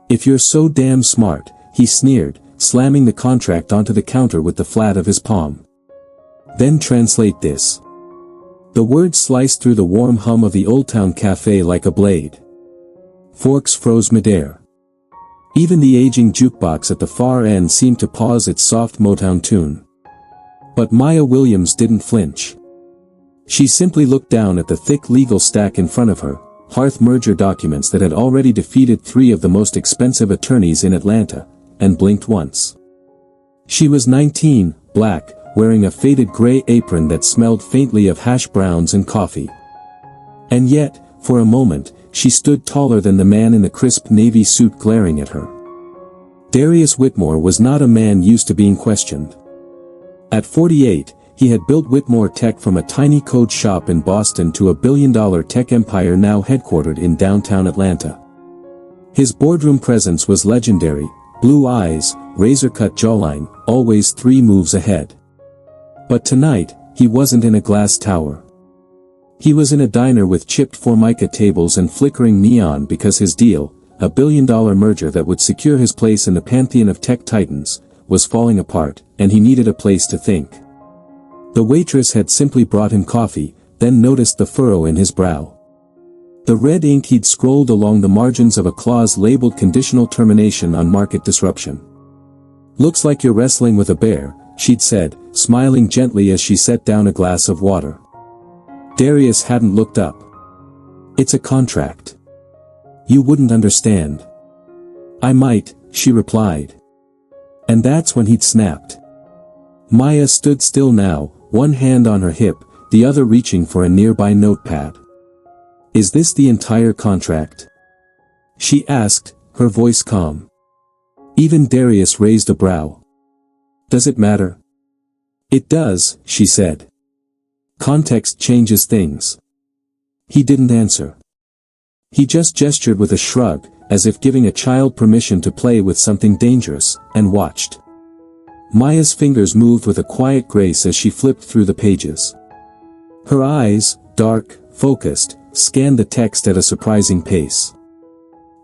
"If you're so damn smart," he sneered, slamming the contract onto the counter with the flat of his palm. "Then translate this." The words sliced through the warm hum of the Old Town Cafe like a blade. Forks froze midair. Even the aging jukebox at the far end seemed to pause its soft Motown tune. But Maya Williams didn't flinch. She simply looked down at the thick legal stack in front of her, Hearth merger documents that had already defeated 3 of the most expensive attorneys in Atlanta, and blinked once. She was 19, black, wearing a faded gray apron that smelled faintly of hash browns and coffee. And yet, for a moment, she stood taller than the man in the crisp navy suit glaring at her. Darius Whitmore was not a man used to being questioned. At 48, he had built Whitmore Tech from a tiny code shop in Boston to a billion-dollar tech empire now headquartered in downtown Atlanta. His boardroom presence was legendary, blue eyes, razor-cut jawline, always 3 moves ahead. But tonight, he wasn't in a glass tower. He was in a diner with chipped formica tables and flickering neon because his deal, a billion-dollar merger that would secure his place in the pantheon of tech titans, was falling apart, and he needed a place to think. The waitress had simply brought him coffee, then noticed the furrow in his brow. The red ink he'd scrolled along the margins of a clause labeled conditional termination on market disruption. "Looks like you're wrestling with a bear," she'd said, smiling gently as she set down a glass of water. Darius hadn't looked up. "It's a contract. You wouldn't understand." "I might," she replied. And that's when he'd snapped. Maya stood still now, one hand on her hip, the other reaching for a nearby notepad. "Is this the entire contract?" she asked, her voice calm. Even Darius raised a brow. "Does it matter?" "It does," she said. "Context changes things." He didn't answer. He just gestured with a shrug, as if giving a child permission to play with something dangerous, and watched. Maya's fingers moved with a quiet grace as she flipped through the pages. Her eyes, dark, focused, scanned the text at a surprising pace.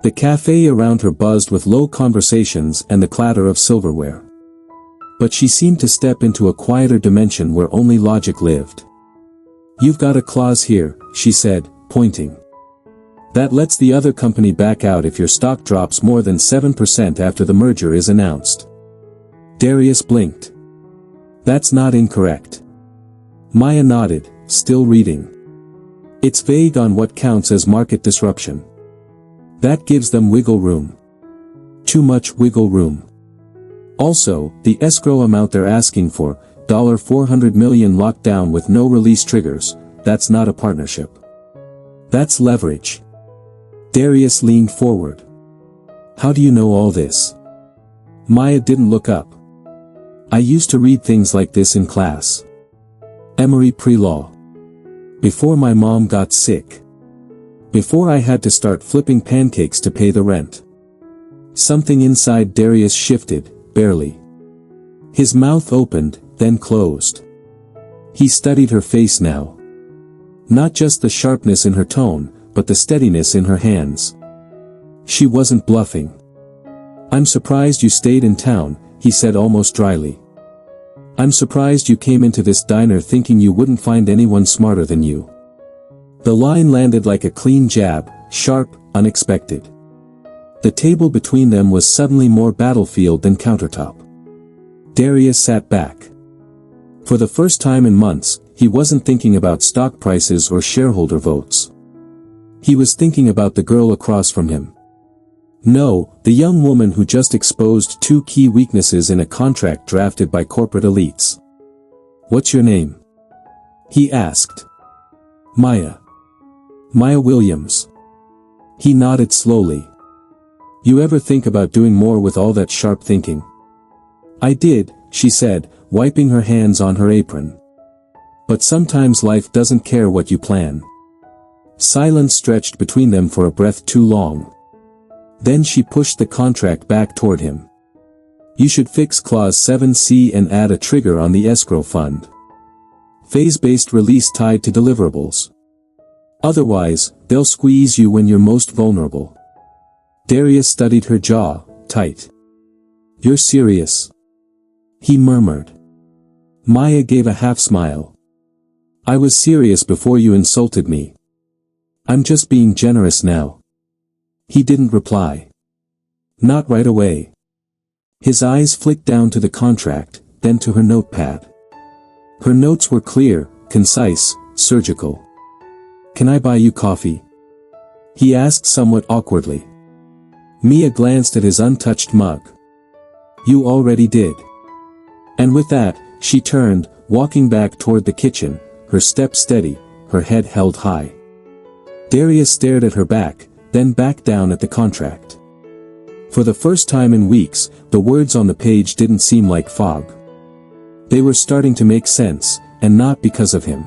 The cafe around her buzzed with low conversations and the clatter of silverware. But she seemed to step into a quieter dimension where only logic lived. "You've got a clause here," she said, pointing. "That lets the other company back out if your stock drops more than 7% after the merger is announced." Darius blinked. "That's not incorrect." Maya nodded, still reading. "It's vague on what counts as market disruption. That gives them wiggle room. Too much wiggle room. Also, the escrow amount they're asking for, $400 million locked down with no release triggers, that's not a partnership. That's leverage." Darius leaned forward. "How do you know all this?" Maya didn't look up. "I used to read things like this in class. Emory pre-law. Before my mom got sick. Before I had to start flipping pancakes to pay the rent." Something inside Darius shifted, barely. His mouth opened, then closed. He studied her face now. Not just the sharpness in her tone, but the steadiness in her hands. She wasn't bluffing. "I'm surprised you stayed in town," he said almost dryly. "I'm surprised you came into this diner thinking you wouldn't find anyone smarter than you." The line landed like a clean jab, sharp, unexpected. The table between them was suddenly more battlefield than countertop. Darius sat back. For the first time in months, he wasn't thinking about stock prices or shareholder votes. He was thinking about the girl across from him. No, the young woman who just exposed 2 key weaknesses in a contract drafted by corporate elites. "What's your name?" he asked. "Maya. Maya Williams." He nodded slowly. "You ever think about doing more with all that sharp thinking?" "I did," she said, wiping her hands on her apron. "But sometimes life doesn't care what you plan." Silence stretched between them for a breath too long. Then she pushed the contract back toward him. "You should fix Clause 7C and add a trigger on the escrow fund. Phase-based release tied to deliverables. Otherwise, they'll squeeze you when you're most vulnerable." Darius studied her jaw, tight. "You're serious?" he murmured. Maya gave a half-smile. "I was serious before you insulted me. I'm just being generous now." He didn't reply. Not right away. His eyes flicked down to the contract, then to her notepad. Her notes were clear, concise, surgical. "Can I buy you coffee?" he asked somewhat awkwardly. Mia glanced at his untouched mug. "You already did." And with that, she turned, walking back toward the kitchen, her step steady, her head held high. Darius stared at her back, then back down at the contract. For the first time in weeks, the words on the page didn't seem like fog. They were starting to make sense, and not because of him.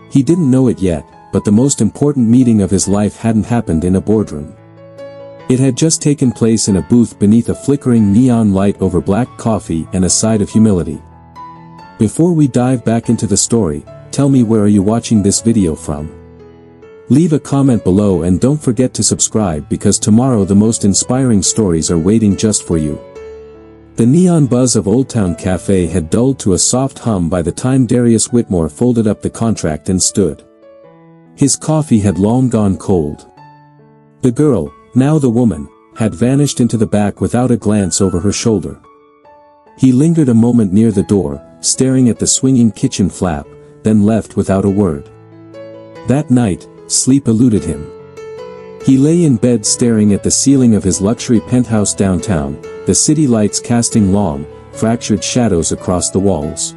He didn't know it yet, but the most important meeting of his life hadn't happened in a boardroom. It had just taken place in a booth beneath a flickering neon light over black coffee and a side of humility. Before we dive back into the story, tell me, where are you watching this video from? Leave a comment below and don't forget to subscribe, because tomorrow the most inspiring stories are waiting just for you. The neon buzz of Old Town Cafe had dulled to a soft hum by the time Darius Whitmore folded up the contract and stood. His coffee had long gone cold. The girl, now the woman, had vanished into the back without a glance over her shoulder. He lingered a moment near the door, staring at the swinging kitchen flap, then left without a word. That night, sleep eluded him. He lay in bed staring at the ceiling of his luxury penthouse downtown, the city lights casting long, fractured shadows across the walls.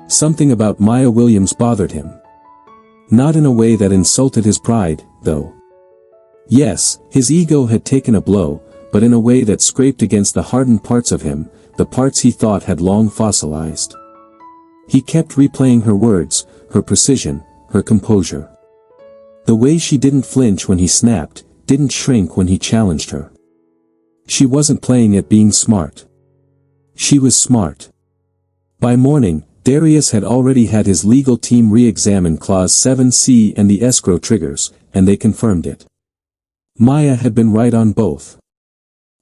Something about Maya Williams bothered him. Not in a way that insulted his pride, though. Yes, his ego had taken a blow, but in a way that scraped against the hardened parts of him, the parts he thought had long fossilized. He kept replaying her words, her precision, her composure. The way she didn't flinch when he snapped, didn't shrink when he challenged her. She wasn't playing at being smart. She was smart. By morning, Darius had already had his legal team re-examine Clause 7C and the escrow triggers, and they confirmed it. Maya had been right on both.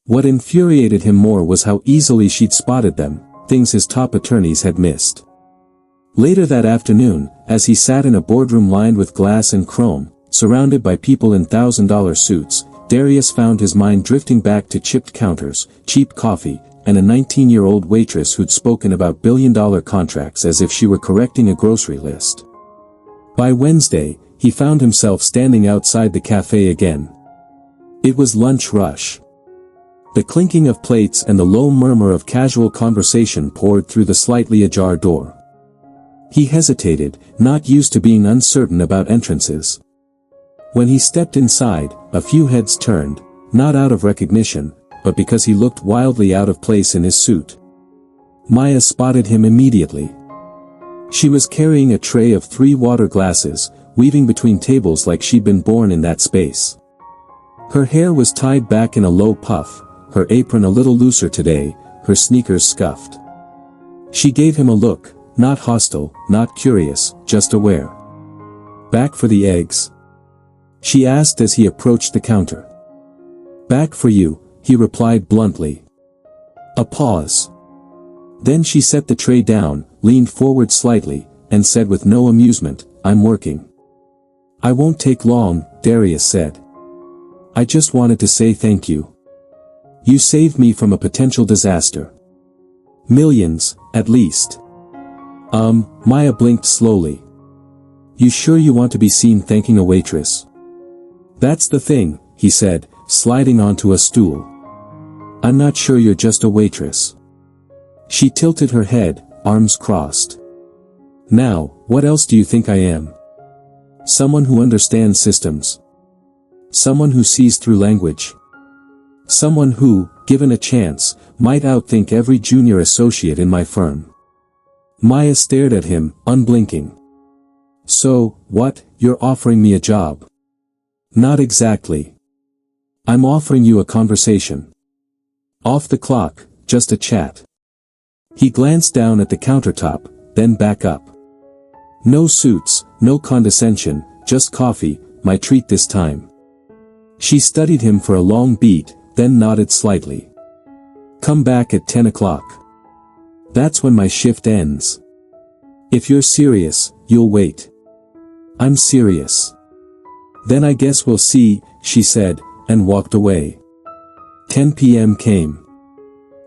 What infuriated him more was how easily she'd spotted them, things his top attorneys had missed. Later that afternoon, as he sat in a boardroom lined with glass and chrome, surrounded by people in $1,000 suits, Darius found his mind drifting back to chipped counters, cheap coffee, and a 19-year-old waitress who'd spoken about billion-dollar contracts as if she were correcting a grocery list. By Wednesday, he found himself standing outside the cafe again. It was lunch rush. The clinking of plates and the low murmur of casual conversation poured through the slightly ajar door. He hesitated, not used to being uncertain about entrances. When he stepped inside, a few heads turned, not out of recognition, but because he looked wildly out of place in his suit. Maya spotted him immediately. She was carrying a tray of 3 water glasses, weaving between tables like she'd been born in that space. Her hair was tied back in a low puff, her apron a little looser today, her sneakers scuffed. She gave him a look, not hostile, not curious, just aware. "Back for the eggs?" she asked as he approached the counter. "Back for you," he replied bluntly. A pause. Then she set the tray down, leaned forward slightly, and said with no amusement, "I'm working." "I won't take long," Darius said. "I just wanted to say thank you. You saved me from a potential disaster. Millions, at least." Maya blinked slowly. "You sure you want to be seen thanking a waitress?" "That's the thing," he said, sliding onto a stool. "I'm not sure you're just a waitress." She tilted her head, arms crossed. "Now, what else do you think I am? Someone who understands systems. Someone who sees through language. Someone who, given a chance, might outthink every junior associate in my firm." Maya stared at him, unblinking. "So, what, you're offering me a job?" "Not exactly. I'm offering you a conversation. Off the clock, just a chat." He glanced down at the countertop, then back up. "No suits, no condescension, just coffee, my treat this time." She studied him for a long beat, then nodded slightly. Come back at 10 o'clock. That's when my shift ends. If you're serious, you'll wait. I'm serious. Then I guess we'll see, she said, and walked away. 10 p.m. came.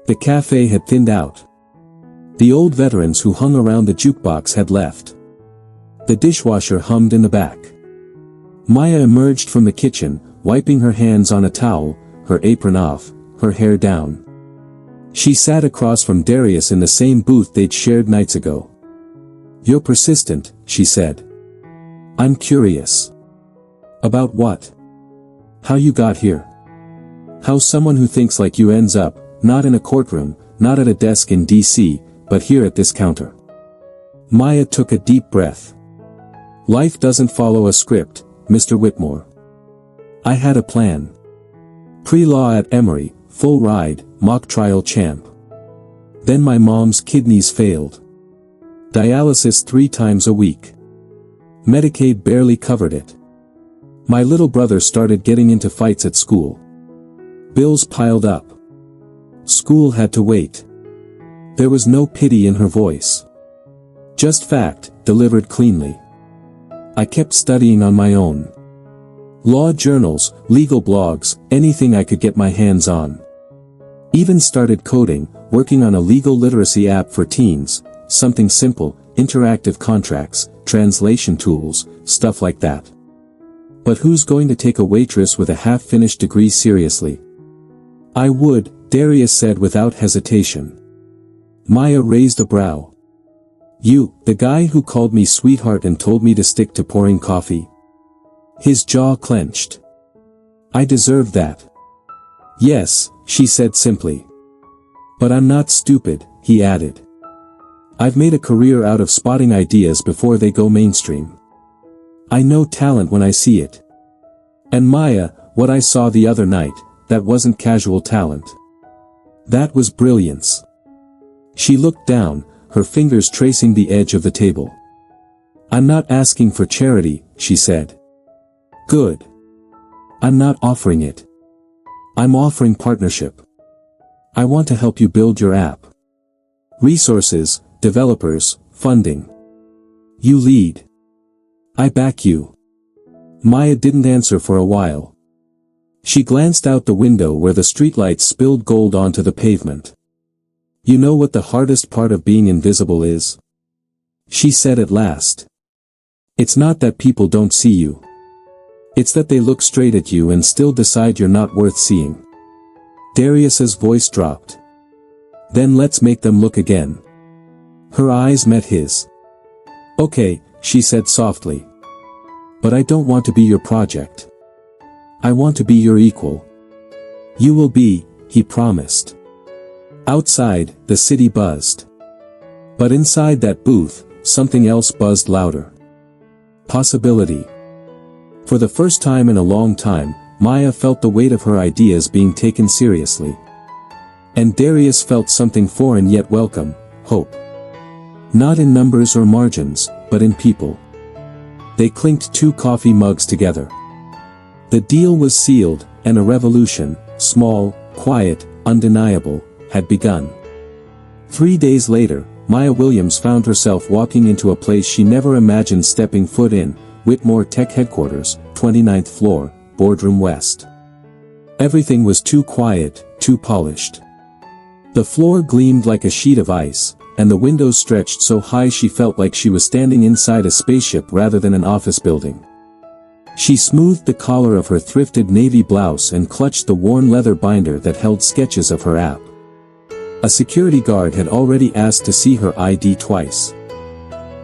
The cafe had thinned out. The old veterans who hung around the jukebox had left. The dishwasher hummed in the back. Maya emerged from the kitchen, wiping her hands on a towel, her apron off, her hair down. She sat across from Darius in the same booth they'd shared nights ago. You're persistent, she said. I'm curious. About what? How you got here. How someone who thinks like you ends up, not in a courtroom, not at a desk in D.C., but here at this counter. Maya took a deep breath. Life doesn't follow a script, Mr. Whitmore. I had a plan. Pre-law at Emory, full ride, mock trial champ. Then my mom's kidneys failed. Dialysis 3 times a week. Medicaid barely covered it. My little brother started getting into fights at school. Bills piled up. School had to wait. There was no pity in her voice. Just fact, delivered cleanly. I kept studying on my own. Law journals, legal blogs, anything I could get my hands on. Even started coding, working on a legal literacy app for teens, something simple, interactive contracts, translation tools, stuff like that. But who's going to take a waitress with a half-finished degree seriously? I would, Darius said without hesitation. Maya raised a brow. You, the guy who called me sweetheart and told me to stick to pouring coffee? His jaw clenched. I deserve that. Yes, she said simply. But I'm not stupid, he added. I've made a career out of spotting ideas before they go mainstream. I know talent when I see it. And Maya, what I saw the other night, that wasn't casual talent. That was brilliance. She looked down, her fingers tracing the edge of the table. I'm not asking for charity, she said. Good. I'm not offering it. I'm offering partnership. I want to help you build your app. Resources, developers, funding. You lead. I back you. Maya didn't answer for a while. She glanced out the window where the streetlights spilled gold onto the pavement. You know what the hardest part of being invisible is? She said at last. It's not that people don't see you. It's that they look straight at you and still decide you're not worth seeing. Darius's voice dropped. Then let's make them look again. Her eyes met his. Okay, she said softly. But I don't want to be your project. I want to be your equal. You will be, he promised. Outside, the city buzzed. But inside that booth, something else buzzed louder. Possibility. For the first time in a long time, Maya felt the weight of her ideas being taken seriously. And Darius felt something foreign yet welcome, hope. Not in numbers or margins, but in people. They clinked 2 coffee mugs together. The deal was sealed, and a revolution, small, quiet, undeniable, had begun. 3 days later, Maya Williams found herself walking into a place she never imagined stepping foot in, Whitmore Tech Headquarters, 29th floor, Boardroom West. Everything was too quiet, too polished. The floor gleamed like a sheet of ice, and the windows stretched so high she felt like she was standing inside a spaceship rather than an office building. She smoothed the collar of her thrifted navy blouse and clutched the worn leather binder that held sketches of her app. A security guard had already asked to see her ID twice.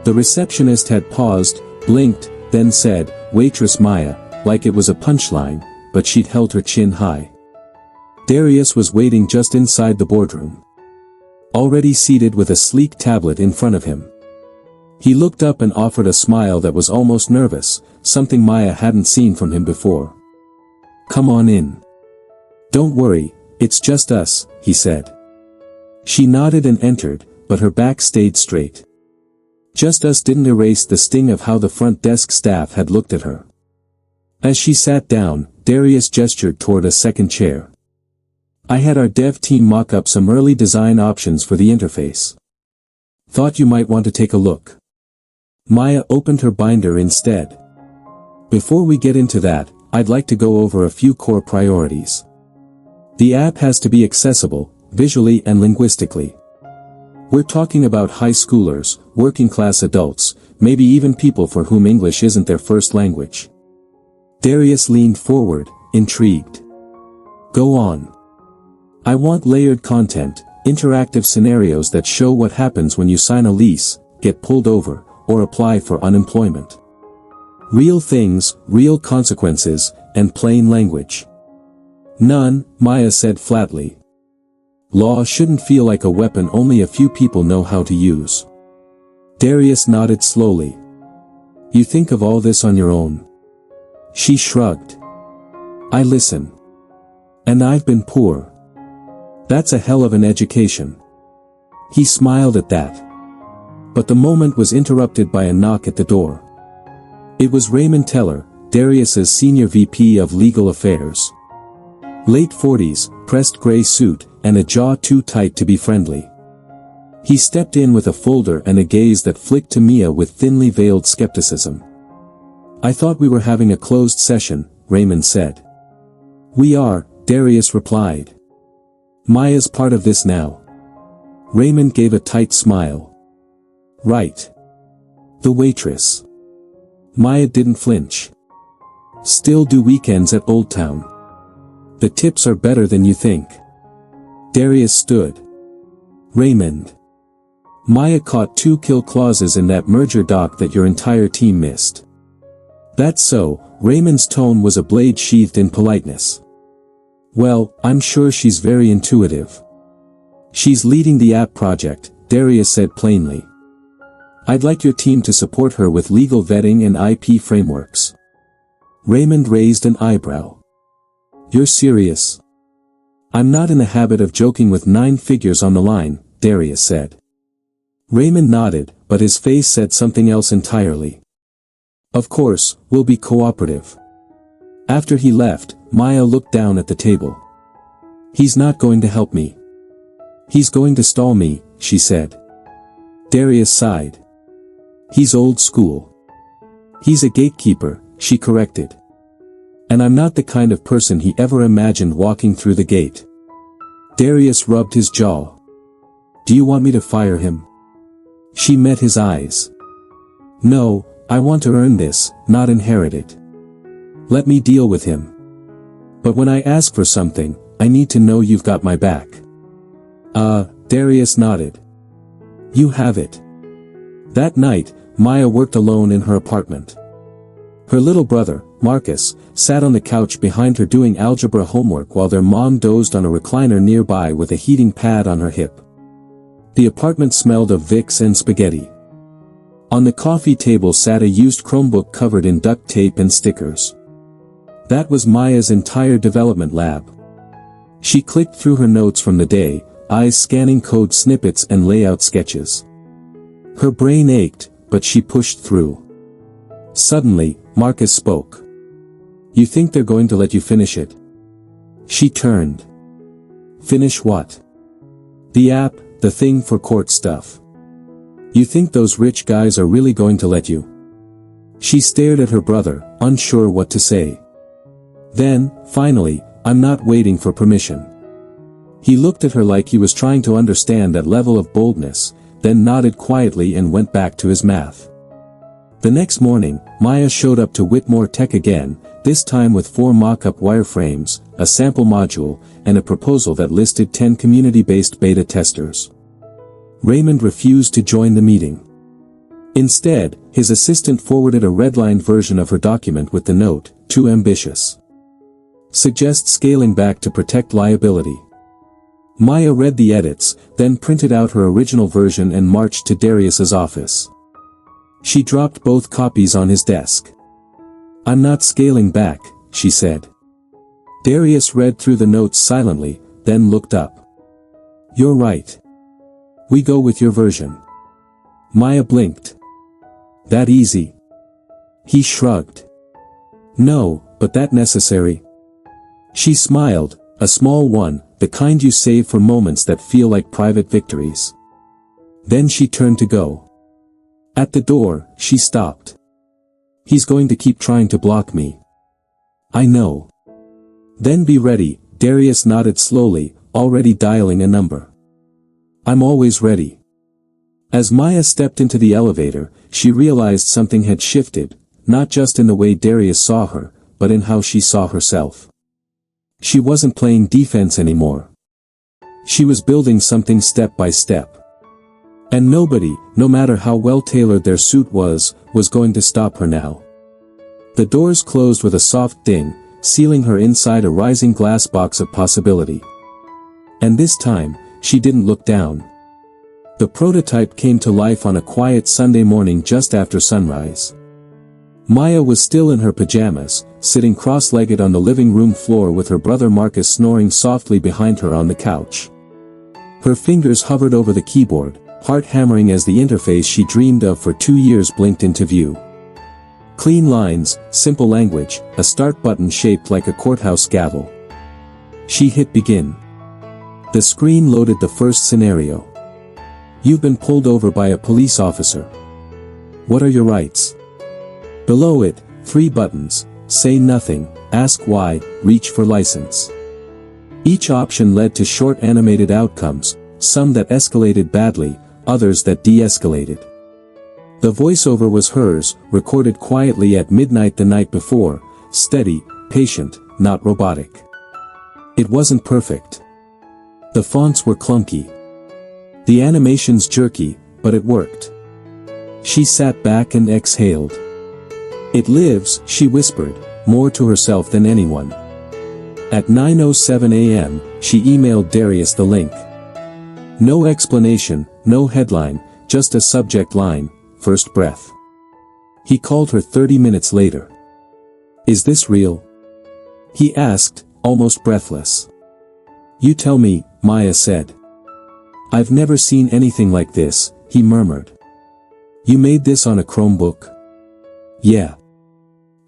The receptionist had paused, blinked, then said, "Waitress Maya," like it was a punchline, but she'd held her chin high. Darius was waiting just inside the boardroom. Already seated with a sleek tablet in front of him. He looked up and offered a smile that was almost nervous, something Maya hadn't seen from him before. "Come on in." "Don't worry, it's just us," he said. She nodded and entered, but her back stayed straight. Just us didn't erase the sting of how the front desk staff had looked at her. As she sat down, Darius gestured toward a second chair. I had our dev team mock up some early design options for the interface. Thought you might want to take a look. Maya opened her binder instead. Before we get into that, I'd like to go over a few core priorities. The app has to be accessible, visually and linguistically. We're talking about high schoolers, working class adults, maybe even people for whom English isn't their first language. Darius leaned forward, intrigued. Go on. I want layered content, interactive scenarios that show what happens when you sign a lease, get pulled over, or apply for unemployment. Real things, real consequences, and plain language. None, Maya said flatly. Law shouldn't feel like a weapon only a few people know how to use. Darius nodded slowly. You think of all this on your own? She shrugged. I listen. And I've been poor. That's a hell of an education. He smiled at that. But the moment was interrupted by a knock at the door. It was Raymond Teller, Darius's senior VP of Legal Affairs. Late 40s, pressed gray suit, and a jaw too tight to be friendly. He stepped in with a folder and a gaze that flicked to Mia with thinly veiled skepticism. I thought we were having a closed session, Raymond said. We are, Darius replied. Maya's part of this now. Raymond gave a tight smile. Right. The waitress. Maya didn't flinch. Still do weekends at Old Town. The tips are better than you think. Darius stood. Raymond. Maya caught 2 kill clauses in that merger doc that your entire team missed. That's so, Raymond's tone was a blade sheathed in politeness. Well, I'm sure she's very intuitive. She's leading the app project, Darius said plainly. I'd like your team to support her with legal vetting and IP frameworks. Raymond raised an eyebrow. You're serious? I'm not in the habit of joking with 9 figures on the line, Darius said. Raymond nodded, but his face said something else entirely. Of course, we'll be cooperative. After he left, Maya looked down at the table. He's not going to help me. He's going to stall me, she said. Darius sighed. He's old school. He's a gatekeeper, she corrected. And I'm not the kind of person he ever imagined walking through the gate. Darius rubbed his jaw. Do you want me to fire him? She met his eyes. No, I want to earn this, not inherit it. Let me deal with him. But when I ask for something, I need to know you've got my back. Darius nodded. You have it. That night, Maya worked alone in her apartment. Her little brother, Marcus, sat on the couch behind her doing algebra homework while their mom dozed on a recliner nearby with a heating pad on her hip. The apartment smelled of Vicks and spaghetti. On the coffee table sat a used Chromebook covered in duct tape and stickers. That was Maya's entire development lab. She clicked through her notes from the day, eyes scanning code snippets and layout sketches. Her brain ached, but she pushed through. Suddenly, Marcus spoke. You think they're going to let you finish it? She turned. Finish what? The app, the thing for court stuff. You think those rich guys are really going to let you? She stared at her brother, unsure what to say. Then, finally, I'm not waiting for permission. He looked at her like he was trying to understand that level of boldness, then nodded quietly and went back to his math. The next morning, Maya showed up to Whitmore Tech again, this time with 4 mock-up wireframes, a sample module, and a proposal that listed 10 community-based beta testers. Raymond refused to join the meeting. Instead, his assistant forwarded a redlined version of her document with the note, too ambitious. Suggest scaling back to protect liability. Maya read the edits, then printed out her original version and marched to Darius's office. She dropped both copies on his desk. I'm not scaling back, she said. Darius read through the notes silently, then looked up. You're right. We go with your version. Maya blinked. That easy? He shrugged. No, but that necessary. She smiled, a small one, the kind you save for moments that feel like private victories. Then she turned to go. At the door, she stopped. He's going to keep trying to block me. I know. Then be ready, Darius nodded slowly, already dialing a number. I'm always ready. As Maya stepped into the elevator, she realized something had shifted, not just in the way Darius saw her, but in how she saw herself. She wasn't playing defense anymore. She was building something step by step. And nobody, no matter how well tailored their suit was going to stop her now. The doors closed with a soft ding, sealing her inside a rising glass box of possibility. And this time, she didn't look down. The prototype came to life on a quiet Sunday morning just after sunrise. Maya was still in her pajamas, sitting cross-legged on the living room floor with her brother Marcus snoring softly behind her on the couch. Her fingers hovered over the keyboard, heart hammering as the interface she dreamed of for 2 years blinked into view. Clean lines, simple language, a start button shaped like a courthouse gavel. She hit begin. The screen loaded the first scenario. You've been pulled over by a police officer. What are your rights? Below it, 3 buttons: say nothing, ask why, reach for license. Each option led to short animated outcomes, some that escalated badly, others that de-escalated. The voiceover was hers, recorded quietly at midnight the night before, steady, patient, not robotic. It wasn't perfect. The fonts were clunky. The animations jerky, but it worked. She sat back and exhaled. It lives, she whispered, more to herself than anyone. At 9:07 a.m., she emailed Darius the link. No explanation, no headline, just a subject line, first breath. He called her 30 minutes later. Is this real? He asked, almost breathless. You tell me, Maya said. I've never seen anything like this, he murmured. You made this on a Chromebook? Yeah.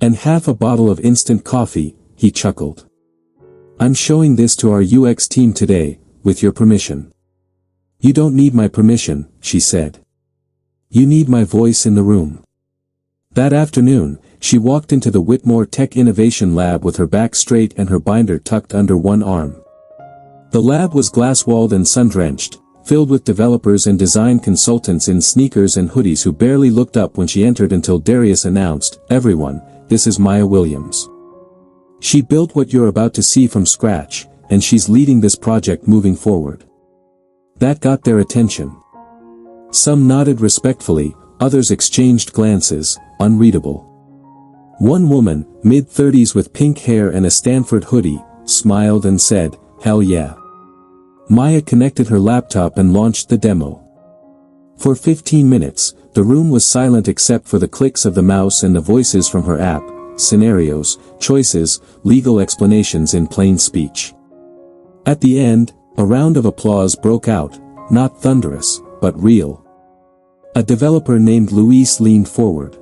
And half a bottle of instant coffee, he chuckled. I'm showing this to our UX team today, with your permission. You don't need my permission, she said. You need my voice in the room. That afternoon, she walked into the Whitmore Tech Innovation Lab with her back straight and her binder tucked under one arm. The lab was glass-walled and sun-drenched, filled with developers and design consultants in sneakers and hoodies who barely looked up when she entered until Darius announced, Everyone, this is Maya Williams. She built what you're about to see from scratch, and she's leading this project moving forward. That got their attention. Some nodded respectfully, others exchanged glances, unreadable. One woman, mid-30s with pink hair and a Stanford hoodie, smiled and said, Hell yeah. Maya connected her laptop and launched the demo. For 15 minutes, the room was silent except for the clicks of the mouse and the voices from her app, scenarios, choices, legal explanations in plain speech. At the end, a round of applause broke out, not thunderous, but real. A developer named Luis leaned forward.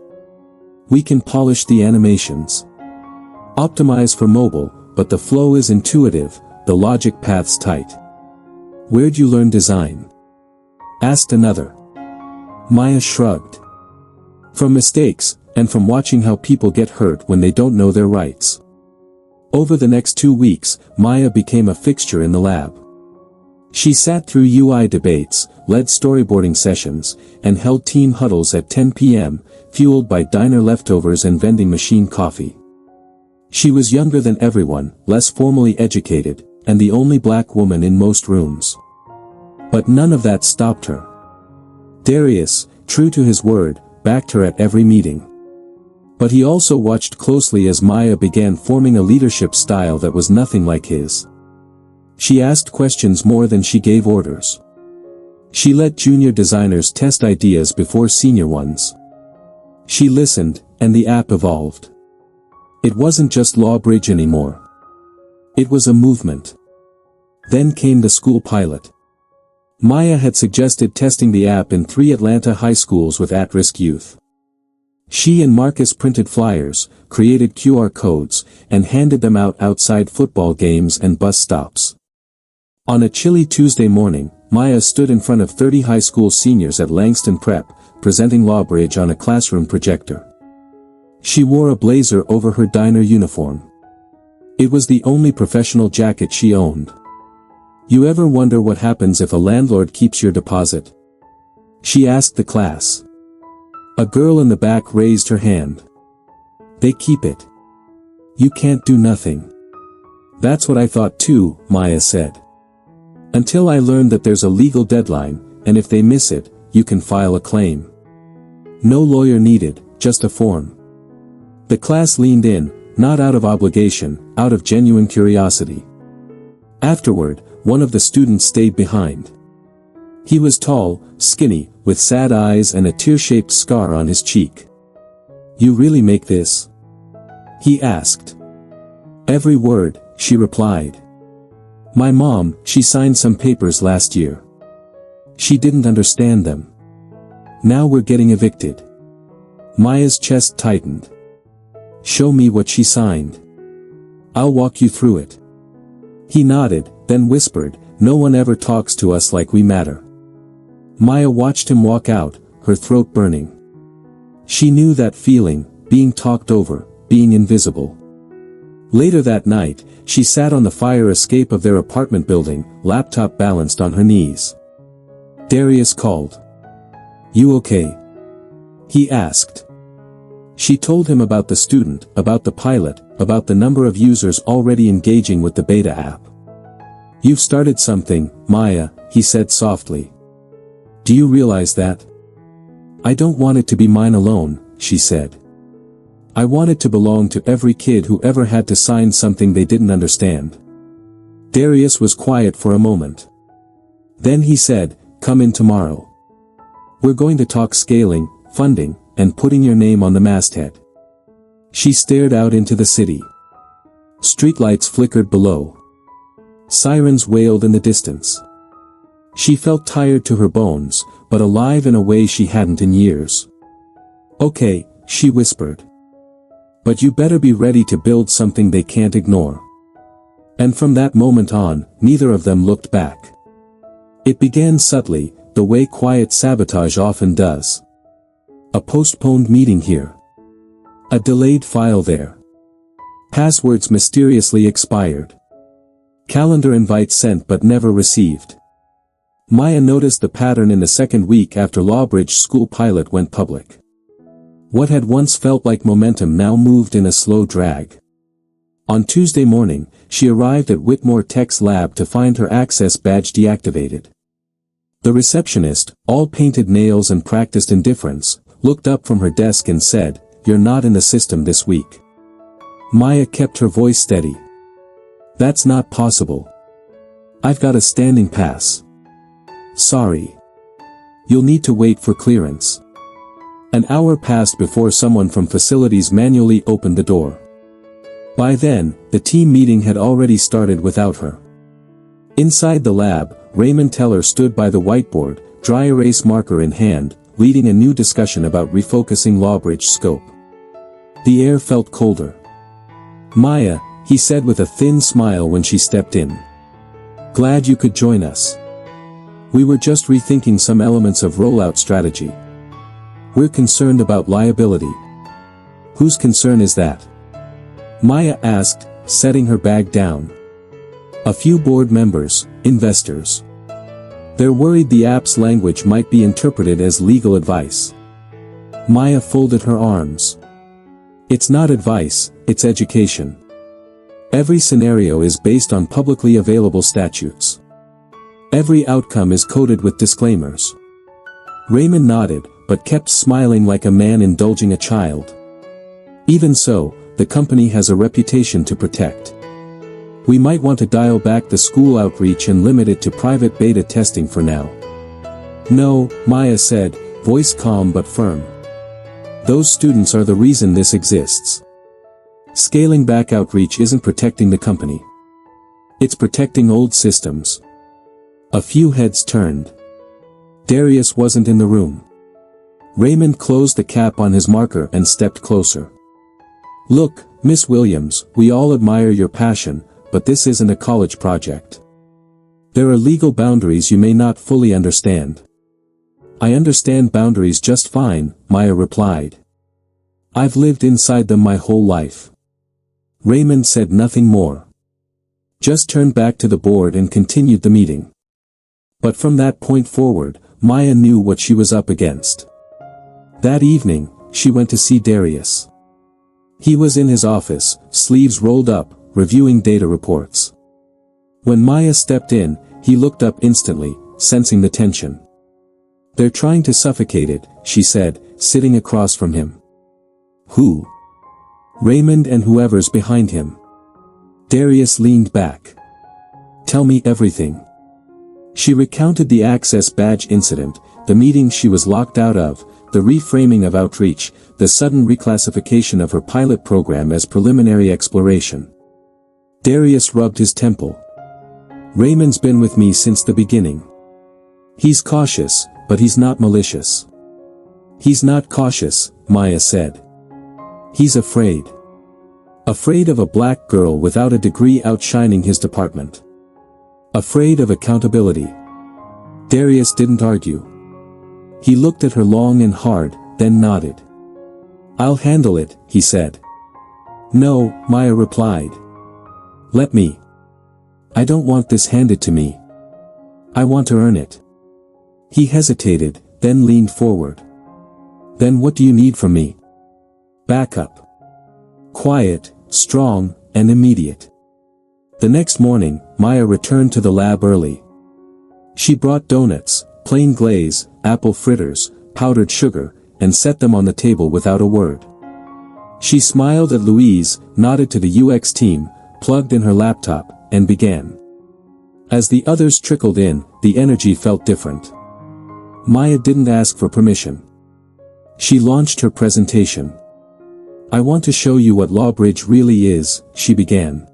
We can polish the animations. Optimize for mobile, but the flow is intuitive, the logic path's tight. Where'd you learn design? Asked another. Maya shrugged. From mistakes, and from watching how people get hurt when they don't know their rights. Over the next 2 weeks, Maya became a fixture in the lab. She sat through UI debates, led storyboarding sessions, and held team huddles at 10 p.m., fueled by diner leftovers and vending machine coffee. She was younger than everyone, less formally educated, and the only black woman in most rooms. But none of that stopped her. Darius, true to his word, backed her at every meeting. But he also watched closely as Maya began forming a leadership style that was nothing like his. She asked questions more than she gave orders. She let junior designers test ideas before senior ones. She listened, and the app evolved. It wasn't just Lawbridge anymore. It was a movement. Then came the school pilot. Maya had suggested testing the app in 3 Atlanta high schools with at-risk youth. She and Marcus printed flyers, created QR codes, and handed them out outside football games and bus stops. On a chilly Tuesday morning, Maya stood in front of 30 high school seniors at Langston Prep, presenting Lawbridge on a classroom projector. She wore a blazer over her diner uniform. It was the only professional jacket she owned. You ever wonder what happens if a landlord keeps your deposit? She asked the class. A girl in the back raised her hand. They keep it. You can't do nothing. That's what I thought too, Maya said. Until I learned that there's a legal deadline, and if they miss it, you can file a claim. No lawyer needed, just a form. The class leaned in, not out of obligation, out of genuine curiosity. Afterward, one of the students stayed behind. He was tall, skinny, with sad eyes and a tear-shaped scar on his cheek. You really make this? He asked. Every word, she replied. My mom, she signed some papers last year. She didn't understand them. Now we're getting evicted. Maya's chest tightened. Show me what she signed. I'll walk you through it. He nodded, then whispered, no one ever talks to us like we matter. Maya watched him walk out, her throat burning. She knew that feeling, being talked over, being invisible. Later that night, she sat on the fire escape of their apartment building, laptop balanced on her knees. Darius called. You okay? He asked. She told him about the student, about the pilot, about the number of users already engaging with the beta app. You've started something, Maya, he said softly. Do you realize that? I don't want it to be mine alone, she said. I want it to belong to every kid who ever had to sign something they didn't understand. Darius was quiet for a moment. Then he said, come in tomorrow. We're going to talk scaling, funding, and putting your name on the masthead. She stared out into the city. Streetlights flickered below. Sirens wailed in the distance. She felt tired to her bones, but alive in a way she hadn't in years. Okay, she whispered. But you better be ready to build something they can't ignore. And from that moment on, neither of them looked back. It began subtly, the way quiet sabotage often does. A postponed meeting here. A delayed file there. Passwords mysteriously expired. Calendar invites sent but never received. Maya noticed the pattern in the second week after Lawbridge School pilot went public. What had once felt like momentum now moved in a slow drag. On Tuesday morning, she arrived at Whitmore Tech's lab to find her access badge deactivated. The receptionist, all painted nails and practiced indifference, looked up from her desk and said, "You're not in the system this week." Maya kept her voice steady. "That's not possible. I've got a standing pass." "Sorry. You'll need to wait for clearance." An hour passed before someone from facilities manually opened the door. By then, the team meeting had already started without her. Inside the lab, Raymond Teller stood by the whiteboard, dry erase marker in hand, leading a new discussion about refocusing Lawbridge scope. The air felt colder. "Maya," he said with a thin smile when she stepped in. "Glad you could join us. We were just rethinking some elements of rollout strategy. We're concerned about liability." "Whose concern is that?" Maya asked, setting her bag down. "A few board members, investors. They're worried the app's language might be interpreted as legal advice." Maya folded her arms. "It's not advice, it's education. Every scenario is based on publicly available statutes. Every outcome is coded with disclaimers." Raymond nodded, but kept smiling like a man indulging a child. "Even so, the company has a reputation to protect. We might want to dial back the school outreach and limit it to private beta testing for now." "No," Maya said, voice calm but firm. "Those students are the reason this exists. Scaling back outreach isn't protecting the company. It's protecting old systems." A few heads turned. Darius wasn't in the room. Raymond closed the cap on his marker and stepped closer. "Look, Miss Williams, we all admire your passion, but this isn't a college project. There are legal boundaries you may not fully understand." "I understand boundaries just fine," Maya replied. "I've lived inside them my whole life." Raymond said nothing more. Just turned back to the board and continued the meeting. But from that point forward, Maya knew what she was up against. That evening, she went to see Darius. He was in his office, sleeves rolled up, reviewing data reports. When Maya stepped in, he looked up instantly, sensing the tension. "They're trying to suffocate it," she said, sitting across from him. "Who?" "Raymond and whoever's behind him." Darius leaned back. "Tell me everything." She recounted the access badge incident, the meeting she was locked out of, the reframing of outreach, the sudden reclassification of her pilot program as preliminary exploration. Darius rubbed his temple. "Raymond's been with me since the beginning. He's cautious, but he's not malicious." "He's not cautious," Maya said. "He's afraid. Afraid of a black girl without a degree outshining his department. Afraid of accountability." Darius didn't argue. He looked at her long and hard, then nodded. "I'll handle it," he said. "No," Maya replied. "Let me. I don't want this handed to me. I want to earn it." He hesitated, then leaned forward. "Then what do you need from me?" "Backup. Quiet, strong, and immediate." The next morning, Maya returned to the lab early. She brought donuts, plain glaze, apple fritters, powdered sugar, and set them on the table without a word. She smiled at Louise, nodded to the UX team, plugged in her laptop, and began. As the others trickled in, the energy felt different. Maya didn't ask for permission. She launched her presentation. "I want to show you what Lawbridge really is," she began.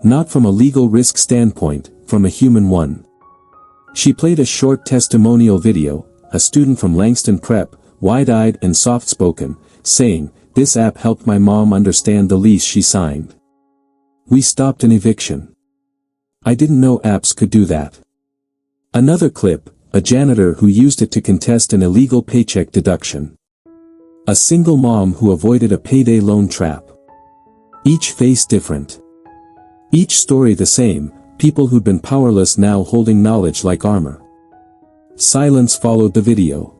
"Not from a legal risk standpoint, from a human one." She played a short testimonial video, a student from Langston Prep, wide-eyed and soft-spoken, saying, "This app helped my mom understand the lease she signed. We stopped an eviction. I didn't know apps could do that." Another clip, a janitor who used it to contest an illegal paycheck deduction. A single mom who avoided a payday loan trap. Each face different. Each story the same, people who'd been powerless now holding knowledge like armor. Silence followed the video.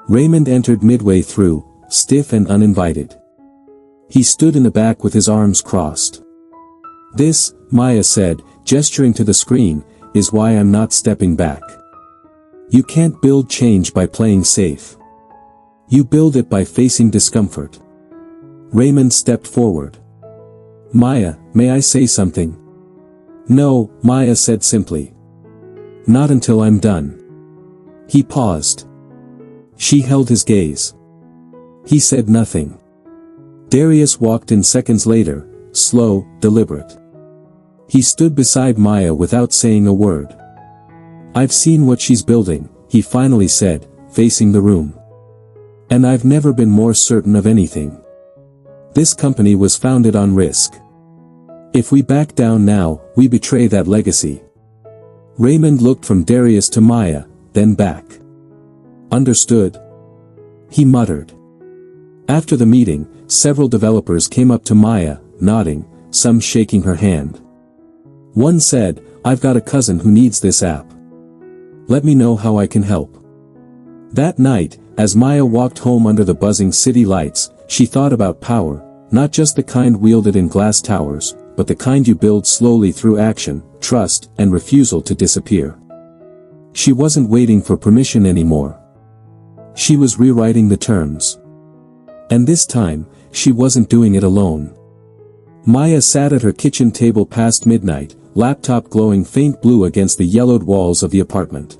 Raymond entered midway through, stiff and uninvited. He stood in the back with his arms crossed. "This," Maya said, gesturing to the screen, "is why I'm not stepping back. You can't build change by playing safe. You build it by facing discomfort." Raymond stepped forward. "Maya, may I say something?" "No," Maya said simply. "Not until I'm done." He paused. She held his gaze. He said nothing. Darius walked in seconds later, slow, deliberate. He stood beside Maya without saying a word. "I've seen what she's building," he finally said, facing the room. "And I've never been more certain of anything. This company was founded on risk. If we back down now, we betray that legacy." Raymond looked from Darius to Maya, then back. "Understood?" he muttered. After the meeting, several developers came up to Maya, nodding, some shaking her hand. One said, "I've got a cousin who needs this app. Let me know how I can help." That night, as Maya walked home under the buzzing city lights, she thought about power, not just the kind wielded in glass towers, but the kind you build slowly through action, trust, and refusal to disappear. She wasn't waiting for permission anymore. She was rewriting the terms. And this time, she wasn't doing it alone. Maya sat at her kitchen table past midnight, laptop glowing faint blue against the yellowed walls of the apartment.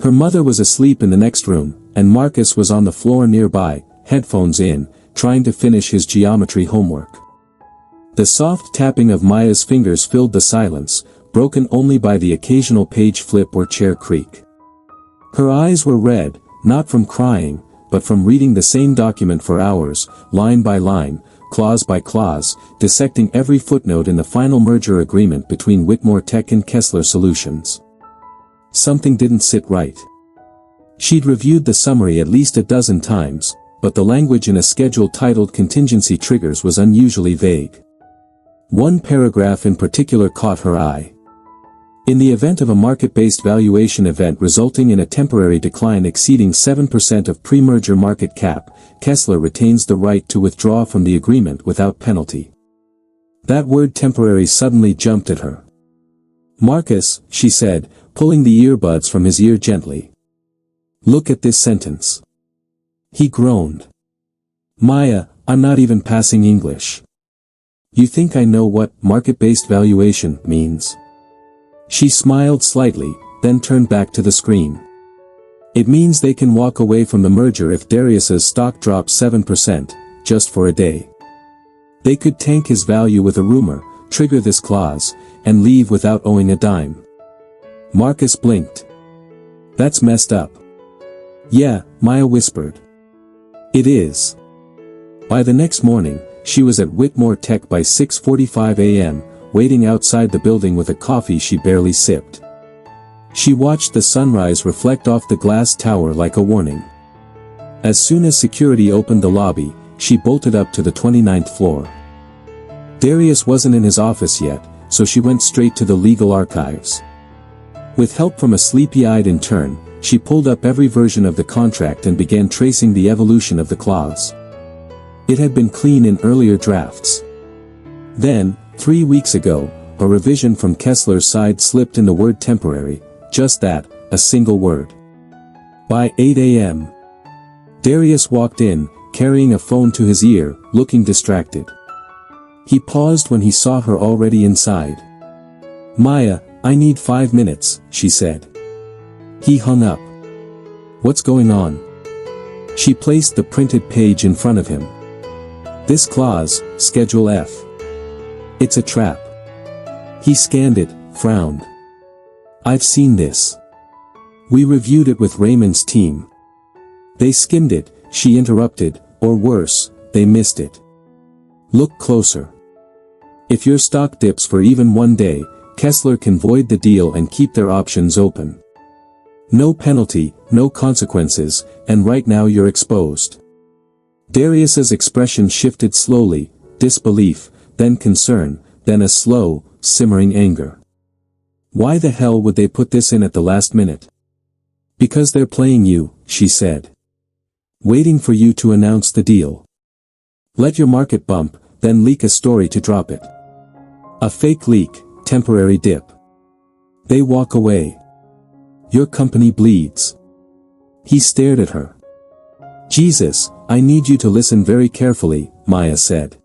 Her mother was asleep in the next room, and Marcus was on the floor nearby, headphones in, trying to finish his geometry homework. The soft tapping of Maya's fingers filled the silence, broken only by the occasional page flip or chair creak. Her eyes were red, not from crying, but from reading the same document for hours, line by line, clause by clause, dissecting every footnote in the final merger agreement between Whitmore Tech and Kessler Solutions. Something didn't sit right. She'd reviewed the summary at least a dozen times, but the language in a schedule titled Contingency Triggers was unusually vague. One paragraph in particular caught her eye. In the event of a market-based valuation event resulting in a temporary decline exceeding 7% of pre-merger market cap, Kessler retains the right to withdraw from the agreement without penalty. That word temporary suddenly jumped at her. "Marcus," she said, pulling the earbuds from his ear gently. "Look at this sentence." He groaned. "Maya, I'm not even passing English. You think I know what market-based valuation means?" She smiled slightly, then turned back to the screen. "It means they can walk away from the merger if Darius's stock drops 7%, just for a day. They could tank his value with a rumor, trigger this clause, and leave without owing a dime." Marcus blinked. "That's messed up." "Yeah," Maya whispered. "It is." By the next morning, she was at Whitmore Tech by 6:45 a.m., waiting outside the building with a coffee she barely sipped. She watched the sunrise reflect off the glass tower like a warning. As soon as security opened the lobby, she bolted up to the 29th floor. Darius wasn't in his office yet, so she went straight to the legal archives. With help from a sleepy-eyed intern, she pulled up every version of the contract and began tracing the evolution of the clause. It had been clean in earlier drafts. Then, 3 weeks ago, a revision from Kessler's side slipped in the word temporary, just that, a single word. By 8 a.m. Darius walked in, carrying a phone to his ear, looking distracted. He paused when he saw her already inside. "Maya, I need 5 minutes," she said. He hung up. "What's going on?" She placed the printed page in front of him. "This clause, Schedule F. It's a trap." He scanned it, frowned. "I've seen this. We reviewed it with Raymond's team. They skimmed it," she interrupted, "or worse, they missed it. Look closer. If your stock dips for even one day, Kessler can void the deal and keep their options open. No penalty, no consequences, and right now you're exposed." Darius's expression shifted slowly, disbelief, then concern, then a slow, simmering anger. "Why the hell would they put this in at the last minute?" "Because they're playing you," she said. "Waiting for you to announce the deal. Let your market bump, then leak a story to drop it. A fake leak, temporary dip. They walk away. Your company bleeds." He stared at her. "Jesus, I need you to listen very carefully," Maya said.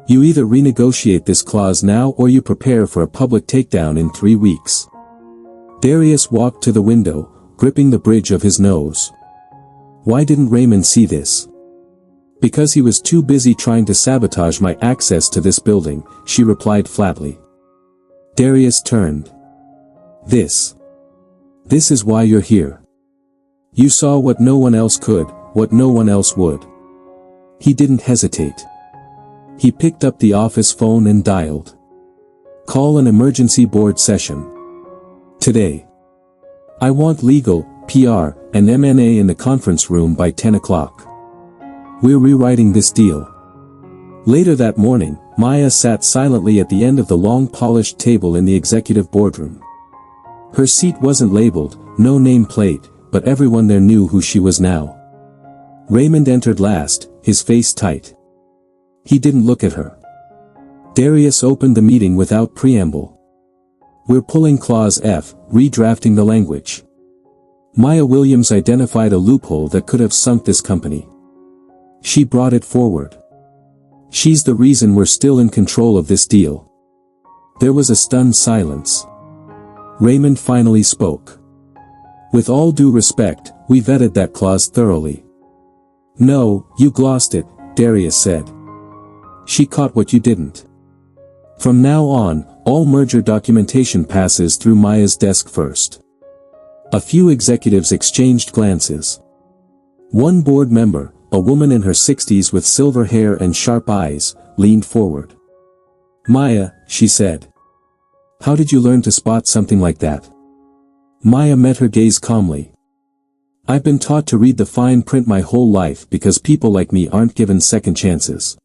"You either renegotiate this clause now or you prepare for a public takedown in 3 weeks." Darius walked to the window, gripping the bridge of his nose. "Why didn't Raymond see this?" "Because he was too busy trying to sabotage my access to this building," she replied flatly. Darius turned. This is why you're here. You saw what no one else could, what no one else would." He didn't hesitate. He picked up the office phone and dialed. "Call an emergency board session. Today. I want legal, PR, and M&A in the conference room by 10 o'clock. We're rewriting this deal." Later that morning, Maya sat silently at the end of the long polished table in the executive boardroom. Her seat wasn't labeled, no name plate, but everyone there knew who she was now. Raymond entered last, his face tight. He didn't look at her. Darius opened the meeting without preamble. "We're pulling Clause F, redrafting the language." Maya Williams identified a loophole that could have sunk this company. She brought it forward. "She's the reason we're still in control of this deal." There was a stunned silence. Raymond finally spoke. "With all due respect, we vetted that clause thoroughly." "No, you glossed it," Darius said. "She caught what you didn't. From now on, all merger documentation passes through Maya's desk first." A few executives exchanged glances. One board member, a woman in her 60s with silver hair and sharp eyes, leaned forward. "Maya," she said. "How did you learn to spot something like that?" Maya met her gaze calmly. "I've been taught to read the fine print my whole life because people like me aren't given second chances.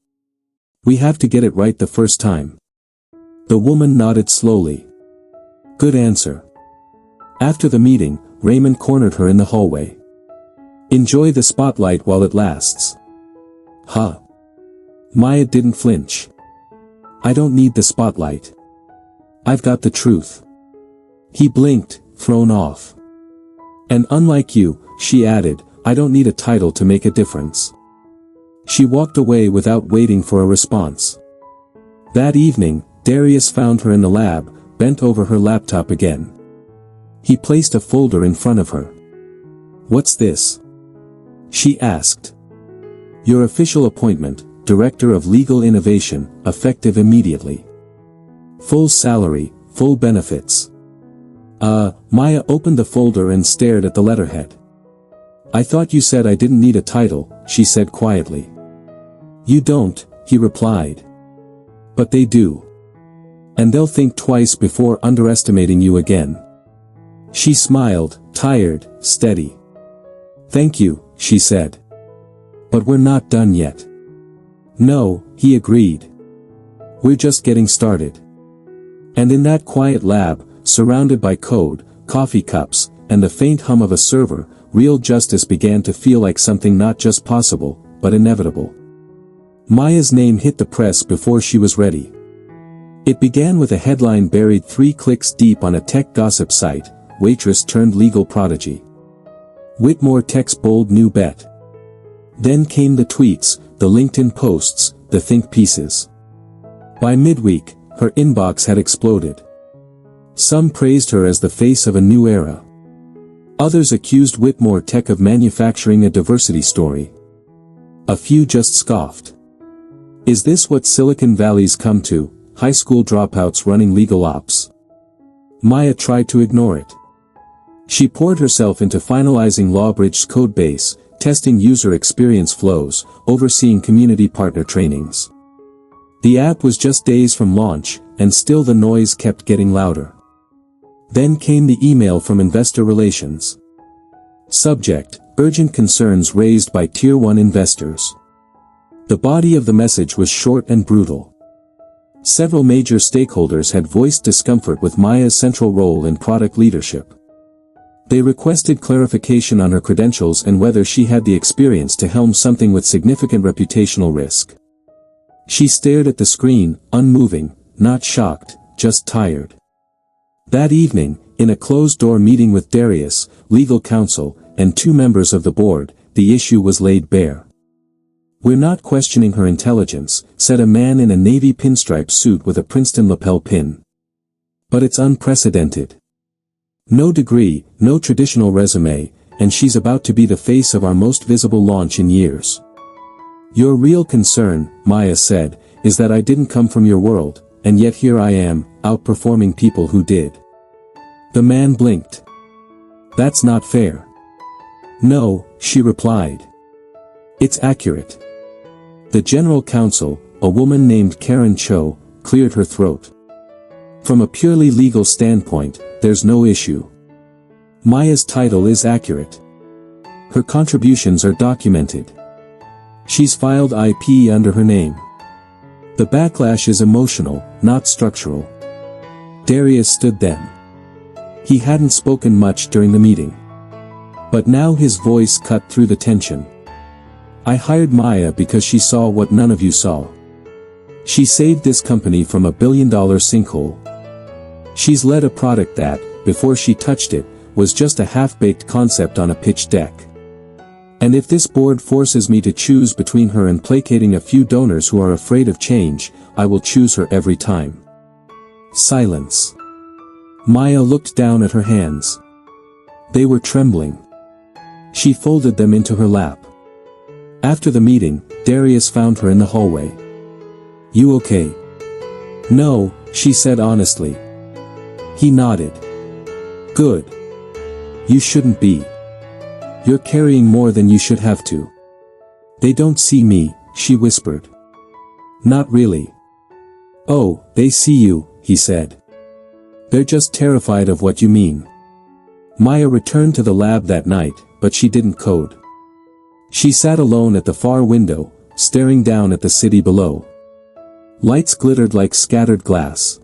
We have to get it right the first time." The woman nodded slowly. "Good answer." After the meeting, Raymond cornered her in the hallway. "Enjoy the spotlight while it lasts." "Huh?" Maya didn't flinch. "I don't need the spotlight. I've got the truth." He blinked, thrown off. "And unlike you," she added, "I don't need a title to make a difference." She walked away without waiting for a response. That evening, Darius found her in the lab, bent over her laptop again. He placed a folder in front of her. "What's this?" she asked. "Your official appointment, Director of Legal Innovation, effective immediately. Full salary, full benefits." Maya opened the folder and stared at the letterhead. "I thought you said I didn't need a title," she said quietly. "You don't," he replied. "But they do. And they'll think twice before underestimating you again." She smiled, tired, steady. "Thank you," she said. "But we're not done yet." "No," he agreed. "We're just getting started." And in that quiet lab, surrounded by code, coffee cups, and the faint hum of a server, real justice began to feel like something not just possible, but inevitable. Maya's name hit the press before she was ready. It began with a headline buried 3 clicks deep on a tech gossip site: Waitress turned legal prodigy. Whitmore Tech's bold new bet. Then came the tweets, the LinkedIn posts, the think pieces. By midweek, her inbox had exploded. Some praised her as the face of a new era. Others accused Whitmore Tech of manufacturing a diversity story. A few just scoffed. Is this what Silicon Valley's come to, high school dropouts running legal ops? Maya tried to ignore it. She poured herself into finalizing Lawbridge's codebase, testing user experience flows, overseeing community partner trainings. The app was just days from launch, and still the noise kept getting louder. Then came the email from Investor Relations. Subject: urgent concerns raised by Tier 1 investors. The body of the message was short and brutal. Several major stakeholders had voiced discomfort with Maya's central role in product leadership. They requested clarification on her credentials and whether she had the experience to helm something with significant reputational risk. She stared at the screen, unmoving, not shocked, just tired. That evening, in a closed-door meeting with Darius, legal counsel, and 2 members of the board, the issue was laid bare. "We're not questioning her intelligence," said a man in a navy pinstripe suit with a Princeton lapel pin. "But it's unprecedented. No degree, no traditional resume, and she's about to be the face of our most visible launch in years." "Your real concern," Maya said, "is that I didn't come from your world, and yet here I am, outperforming people who did." The man blinked. "That's not fair." "No," she replied. "It's accurate." The general counsel, a woman named Karen Cho, cleared her throat. "From a purely legal standpoint, there's no issue. Maya's title is accurate. Her contributions are documented. She's filed IP under her name. The backlash is emotional, not structural." Darius stood then. He hadn't spoken much during the meeting. But now his voice cut through the tension. "I hired Maya because she saw what none of you saw. She saved this company from a billion-dollar sinkhole. She's led a product that, before she touched it, was just a half-baked concept on a pitch deck. And if this board forces me to choose between her and placating a few donors who are afraid of change, I will choose her every time." Silence. Maya looked down at her hands. They were trembling. She folded them into her lap. After the meeting, Darius found her in the hallway. "You okay?" "No," she said honestly. He nodded. "Good. You shouldn't be. You're carrying more than you should have to. They don't see me, she whispered. Not really. Oh, they see you, he said. They're just terrified of what you mean. Maya returned to the lab that night, but she didn't code. She sat alone at the far window, staring down at the city below. Lights glittered like scattered glass.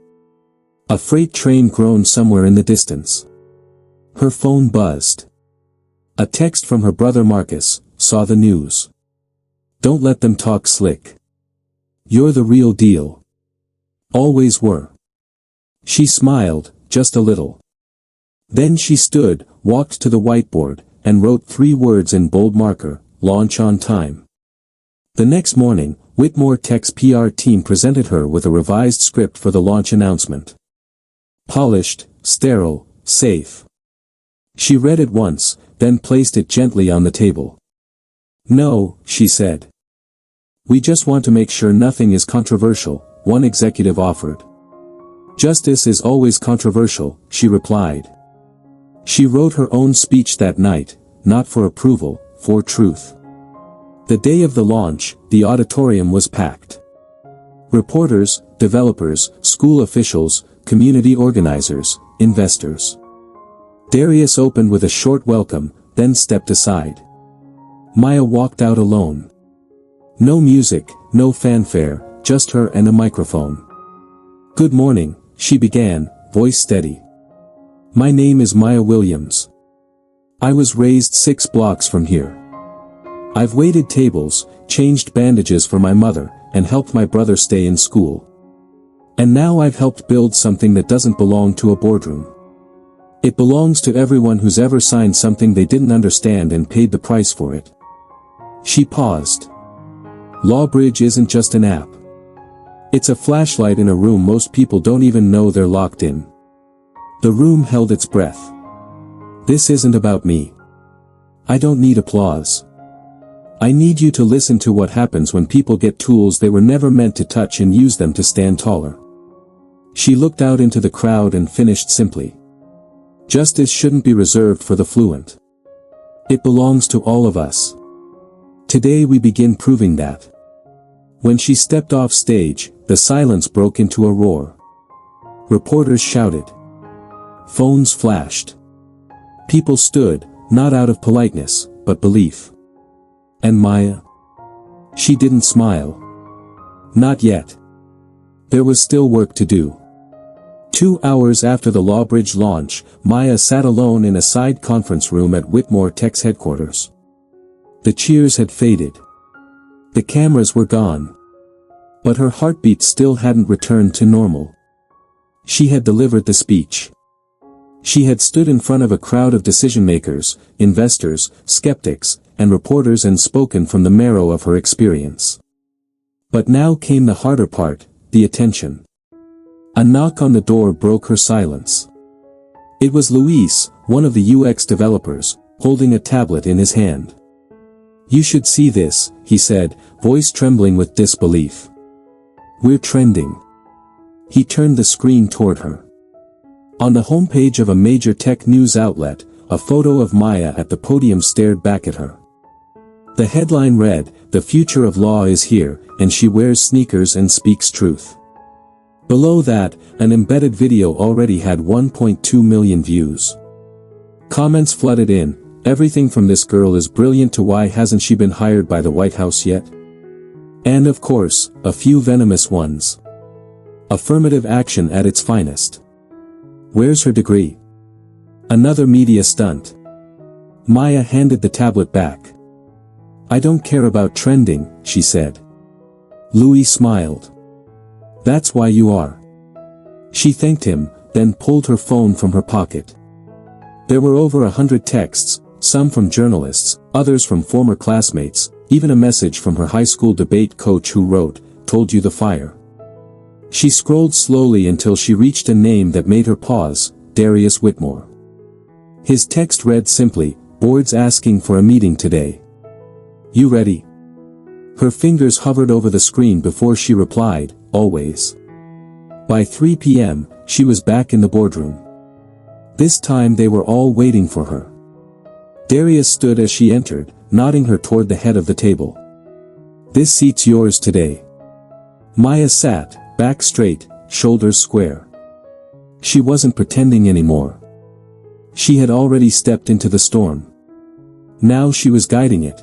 A freight train groaned somewhere in the distance. Her phone buzzed. A text from her brother Marcus, saw the news. Don't let them talk slick. You're the real deal. Always were. She smiled, just a little. Then she stood, walked to the whiteboard, and wrote 3 words in bold marker, launch on time. The next morning, Whitmore Tech's PR team presented her with a revised script for the launch announcement. Polished, sterile, safe. She read it once, then placed it gently on the table. No, she said. We just want to make sure nothing is controversial, one executive offered. Justice is always controversial, she replied. She wrote her own speech that night, not for approval, for truth. The day of the launch, the auditorium was packed. Reporters, developers, school officials, community organizers, investors. Darius opened with a short welcome, then stepped aside. Maya walked out alone. No music, no fanfare, just her and a microphone. Good morning, she began, voice steady. My name is Maya Williams. I was raised 6 blocks from here. I've waited tables, changed bandages for my mother, and helped my brother stay in school. And now I've helped build something that doesn't belong to a boardroom. It belongs to everyone who's ever signed something they didn't understand and paid the price for it. She paused. Lawbridge isn't just an app. It's a flashlight in a room most people don't even know they're locked in. The room held its breath. This isn't about me. I don't need applause. I need you to listen to what happens when people get tools they were never meant to touch and use them to stand taller. She looked out into the crowd and finished simply. Justice shouldn't be reserved for the fluent. It belongs to all of us. Today we begin proving that. When she stepped off stage, the silence broke into a roar. Reporters shouted. Phones flashed. People stood, not out of politeness, but belief. And Maya? She didn't smile. Not yet. There was still work to do. 2 hours after the Lawbridge launch, Maya sat alone in a side conference room at Whitmore Tech's headquarters. The cheers had faded. The cameras were gone. But her heartbeat still hadn't returned to normal. She had delivered the speech. She had stood in front of a crowd of decision-makers, investors, skeptics, and reporters and spoken from the marrow of her experience. But now came the harder part, the attention. A knock on the door broke her silence. It was Luis, one of the UX developers, holding a tablet in his hand. You should see this, he said, voice trembling with disbelief. We're trending. He turned the screen toward her. On the homepage of a major tech news outlet, a photo of Maya at the podium stared back at her. The headline read, "The future of law is here, and she wears sneakers and speaks truth." Below that, an embedded video already had 1.2 million views. Comments flooded in, everything from "this girl is brilliant" to "why hasn't she been hired by the White House yet?" And of course, a few venomous ones. Affirmative action at its finest. Where's her degree? Another media stunt. Maya handed the tablet back. I don't care about trending, she said. Louis smiled. That's why you are. She thanked him, then pulled her phone from her pocket. There were over 100 texts, some from journalists, others from former classmates, even a message from her high school debate coach who wrote, "Told you the fire." She scrolled slowly until she reached a name that made her pause, Darius Whitmore. His text read simply, "Board's asking for a meeting today. You ready?" Her fingers hovered over the screen before she replied, "Always." By 3 p.m., she was back in the boardroom. This time they were all waiting for her. Darius stood as she entered, nodding her toward the head of the table. "This seat's yours today." Maya sat, back straight, shoulders square. She wasn't pretending anymore. She had already stepped into the storm. Now she was guiding it.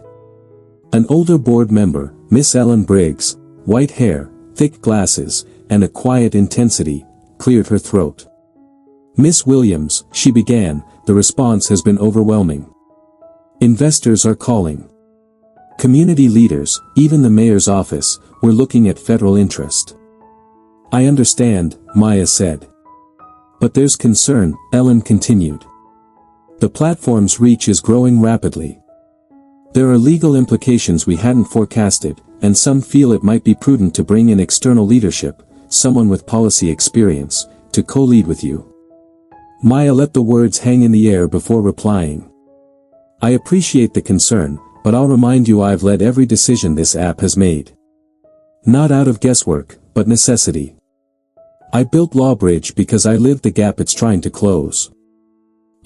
An older board member, Miss Ellen Briggs, white hair, thick glasses, and a quiet intensity, cleared her throat. "Miss Williams," she began, "the response has been overwhelming. Investors are calling. Community leaders, even the mayor's office, were looking at federal interest." "I understand," Maya said. "But there's concern," Ellen continued. "The platform's reach is growing rapidly. There are legal implications we hadn't forecasted, and some feel it might be prudent to bring in external leadership, someone with policy experience, to co-lead with you." Maya let the words hang in the air before replying. "I appreciate the concern, but I'll remind you I've led every decision this app has made. Not out of guesswork, but necessity. I built Lawbridge because I lived the gap it's trying to close.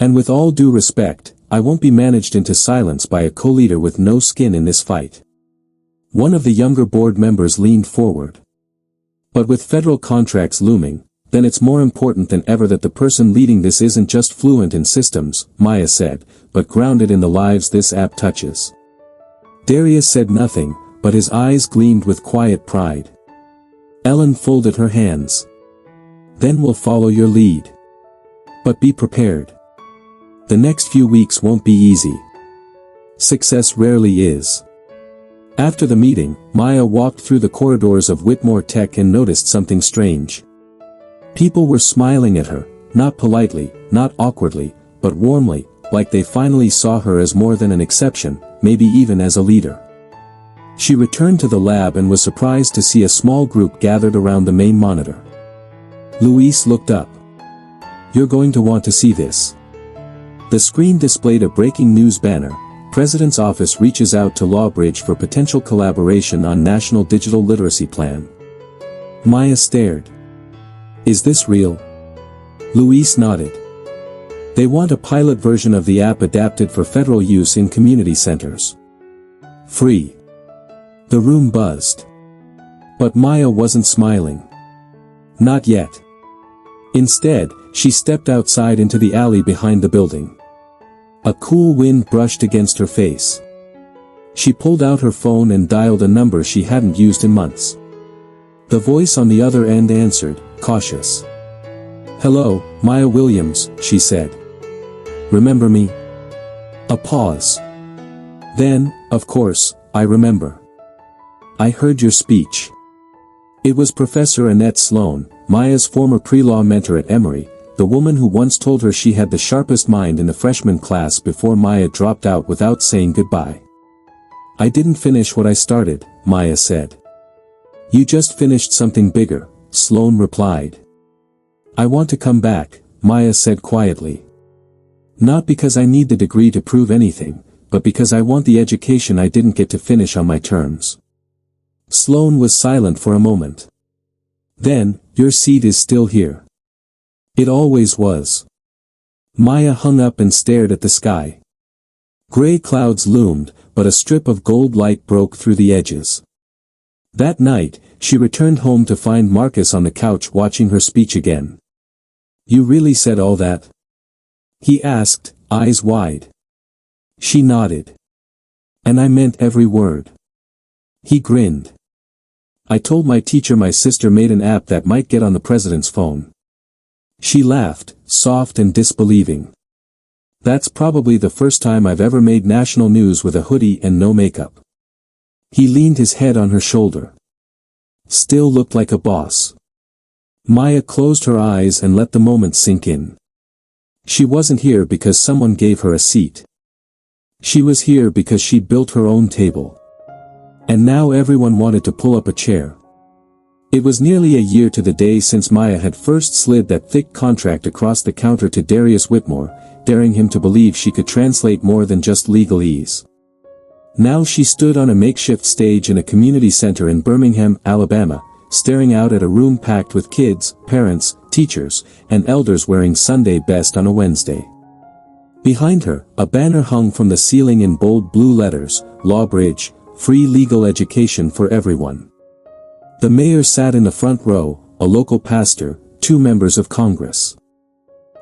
And with all due respect, I won't be managed into silence by a co-leader with no skin in this fight." One of the younger board members leaned forward. "But with federal contracts looming, then it's more important than ever that the person leading this isn't just fluent in systems," Maya said, "but grounded in the lives this app touches." Darius said nothing, but his eyes gleamed with quiet pride. Ellen folded her hands. "Then we'll follow your lead. But be prepared. The next few weeks won't be easy. Success rarely is." After the meeting, Maya walked through the corridors of Whitmore Tech and noticed something strange. People were smiling at her, not politely, not awkwardly, but warmly, like they finally saw her as more than an exception, maybe even as a leader. She returned to the lab and was surprised to see a small group gathered around the main monitor. Luis looked up. "You're going to want to see this." The screen displayed a breaking news banner. "President's office reaches out to Lawbridge for potential collaboration on National Digital Literacy Plan." Maya stared. "Is this real?" Luis nodded. "They want a pilot version of the app adapted for federal use in community centers. Free." The room buzzed. But Maya wasn't smiling. Not yet. Instead, she stepped outside into the alley behind the building. A cool wind brushed against her face. She pulled out her phone and dialed a number she hadn't used in months. The voice on the other end answered, cautious. "Hello, Maya Williams," she said. "Remember me?" A pause. "Then, of course, I remember. I heard your speech." It was Professor Annette Sloan, Maya's former pre-law mentor at Emory, the woman who once told her she had the sharpest mind in the freshman class before Maya dropped out without saying goodbye. "I didn't finish what I started," Maya said. "You just finished something bigger," Sloan replied. "I want to come back," Maya said quietly. "Not because I need the degree to prove anything, but because I want the education I didn't get to finish on my terms." Sloan was silent for a moment. "Then, your seat is still here." "It always was." Maya hung up and stared at the sky. Gray clouds loomed, but a strip of gold light broke through the edges. That night, she returned home to find Marcus on the couch watching her speech again. "You really said all that?" he asked, eyes wide. She nodded. "And I meant every word." He grinned. "I told my teacher my sister made an app that might get on the president's phone." She laughed, soft and disbelieving. "That's probably the first time I've ever made national news with a hoodie and no makeup." He leaned his head on her shoulder. "Still looked like a boss." Maya closed her eyes and let the moment sink in. She wasn't here because someone gave her a seat. She was here because she built her own table. And now everyone wanted to pull up a chair. It was nearly a year to the day since Maya had first slid that thick contract across the counter to Darius Whitmore, daring him to believe she could translate more than just legalese. Now she stood on a makeshift stage in a community center in Birmingham, Alabama, staring out at a room packed with kids, parents, teachers, and elders wearing Sunday best on a Wednesday. Behind her, a banner hung from the ceiling in bold blue letters, Lawbridge, free legal education for everyone. The mayor sat in the front row, a local pastor, 2 members of Congress.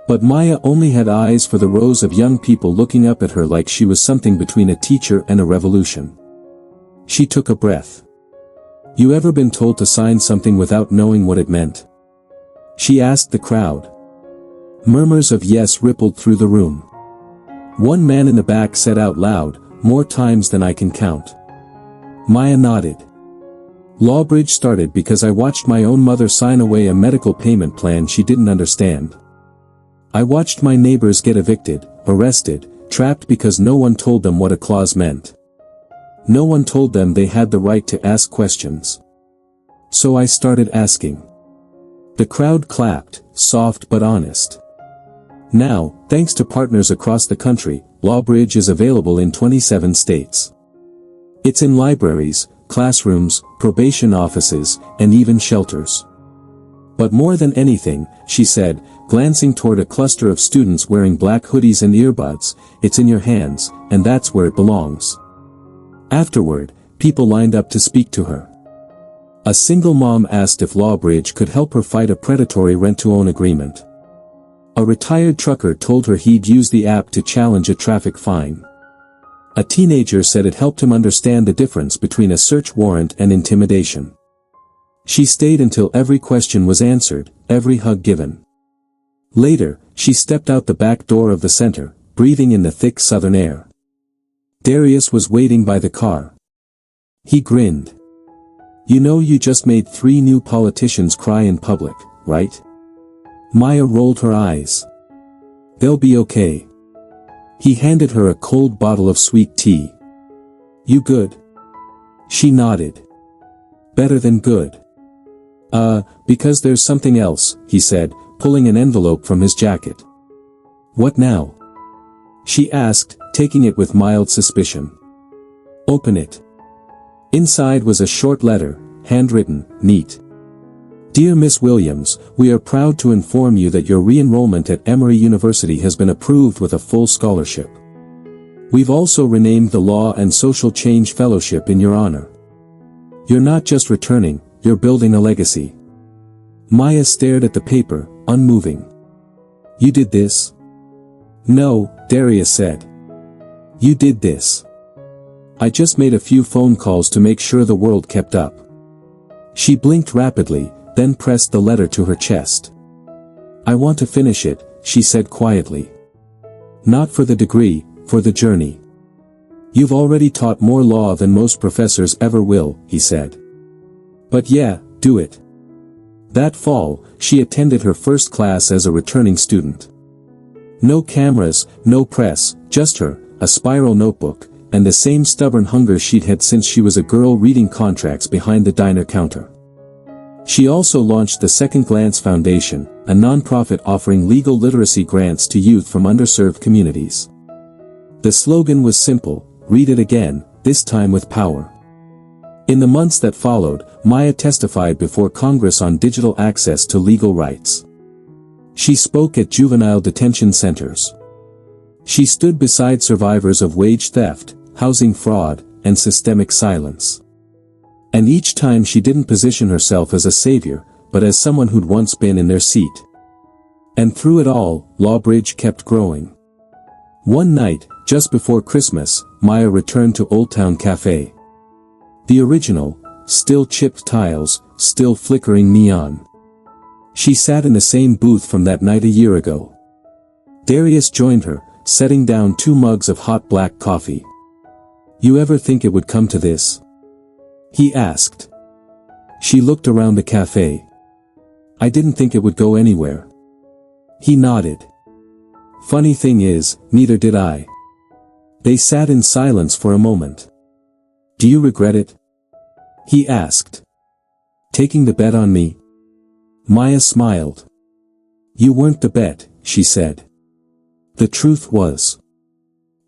But Maya only had eyes for the rows of young people looking up at her like she was something between a teacher and a revolution. She took a breath. You ever been told to sign something without knowing what it meant? She asked the crowd. Murmurs of yes rippled through the room. One man in the back said out loud, more times than I can count. Maya nodded. Lawbridge started because I watched my own mother sign away a medical payment plan she didn't understand. I watched my neighbors get evicted, arrested, trapped because no one told them what a clause meant. No one told them they had the right to ask questions. So I started asking. The crowd clapped, soft but honest. Now, thanks to partners across the country, Lawbridge is available in 27 states. It's in libraries, classrooms, probation offices, and even shelters. But more than anything, she said, glancing toward a cluster of students wearing black hoodies and earbuds, it's in your hands, and that's where it belongs. Afterward, people lined up to speak to her. A single mom asked if Lawbridge could help her fight a predatory rent-to-own agreement. A retired trucker told her he'd use the app to challenge a traffic fine. A teenager said it helped him understand the difference between a search warrant and intimidation. She stayed until every question was answered, every hug given. Later, she stepped out the back door of the center, breathing in the thick southern air. Darius was waiting by the car. He grinned. You know you just made 3 new politicians cry in public, right? Maya rolled her eyes. They'll be okay. He handed her a cold bottle of sweet tea. You good? She nodded. Better than good. Because there's something else, he said, pulling an envelope from his jacket. What now? She asked, taking it with mild suspicion. Open it. Inside was a short letter, handwritten, neat. Dear Miss Williams, we are proud to inform you that your re-enrollment at Emory University has been approved with a full scholarship. We've also renamed the Law and Social Change Fellowship in your honor. You're not just returning, you're building a legacy. Maya stared at the paper, unmoving. You did this? No, Darius said. You did this. I just made a few phone calls to make sure the world kept up. She blinked rapidly, then pressed the letter to her chest. I want to finish it, she said quietly. Not for the degree, for the journey. You've already taught more law than most professors ever will, he said. But yeah, do it. That fall, she attended her first class as a returning student. No cameras, no press, just her, a spiral notebook, and the same stubborn hunger she'd had since she was a girl reading contracts behind the diner counter. She also launched the Second Glance Foundation, a nonprofit offering legal literacy grants to youth from underserved communities. The slogan was simple, read it again, this time with power. In the months that followed, Maya testified before Congress on digital access to legal rights. She spoke at juvenile detention centers. She stood beside survivors of wage theft, housing fraud, and systemic silence. And each time she didn't position herself as a savior, but as someone who'd once been in their seat. And through it all, Lawbridge kept growing. One night, just before Christmas, Maya returned to Old Town Cafe. The original, still chipped tiles, still flickering neon. She sat in the same booth from that night a year ago. Darius joined her, setting down 2 mugs of hot black coffee. You ever think it would come to this? He asked. She looked around the cafe. I didn't think it would go anywhere. He nodded. Funny thing is, neither did I. They sat in silence for a moment. Do you regret it? He asked. Taking the bet on me? Maya smiled. You weren't the bet, she said. The truth was.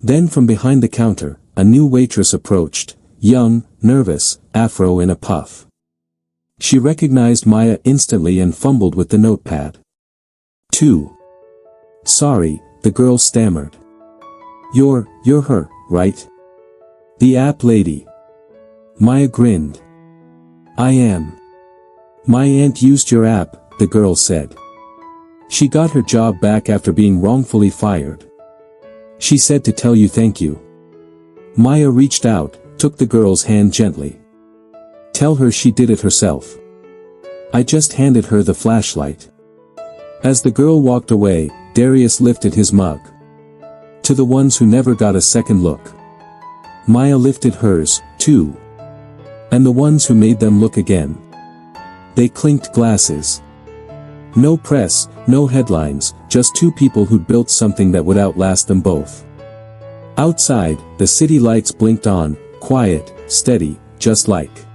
Then from behind the counter, a new waitress approached, young, nervous, afro in a puff. She recognized Maya instantly and fumbled with the notepad. 2. Sorry, the girl stammered. You're her, right? The app lady. Maya grinned. I am. My aunt used your app, the girl said. She got her job back after being wrongfully fired. She said to tell you thank you. Maya reached out, took the girl's hand gently. Tell her she did it herself. I just handed her the flashlight. As the girl walked away, Darius lifted his mug. To the ones who never got a second look. Maya lifted hers, too. And the ones who made them look again. They clinked glasses. No press, no headlines, just two people who'd built something that would outlast them both. Outside, the city lights blinked on, quiet, steady, just like